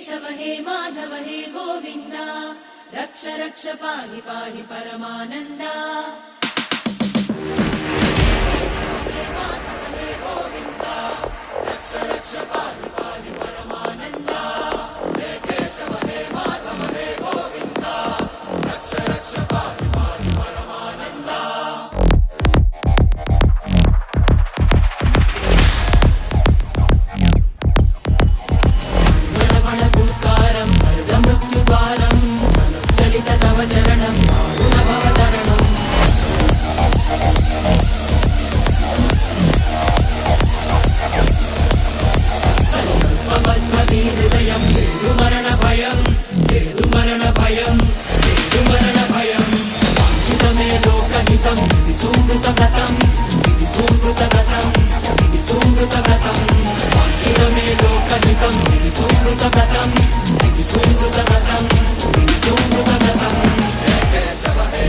केशव हे माधव हे गोविन्द रक्ष रक्ष पाहि पाहि परमानन्दा केशव हे माधव हे गोविन्द रक्ष रक्ष पाहि पाहि परमानन्दा हे केशव हे माधव हे गोविन्द रक्ष रक्ष पाहि पाहि परमानन्दा चरणं गुणभवतरणम् संकल्पबद्धहृदयं मरणभयं मरणभयं मरणभयं वाञ्छितमे लोकहितं विधि सुकृतव्रतं विधि सुकृतव्रतं विधि सुकृतव्रतं वाञ्छितमे लोकहितं विधि सुकृतव्रतं विधि सुकृतव्रतं विधि सुकृतव्रतं हे केशव हे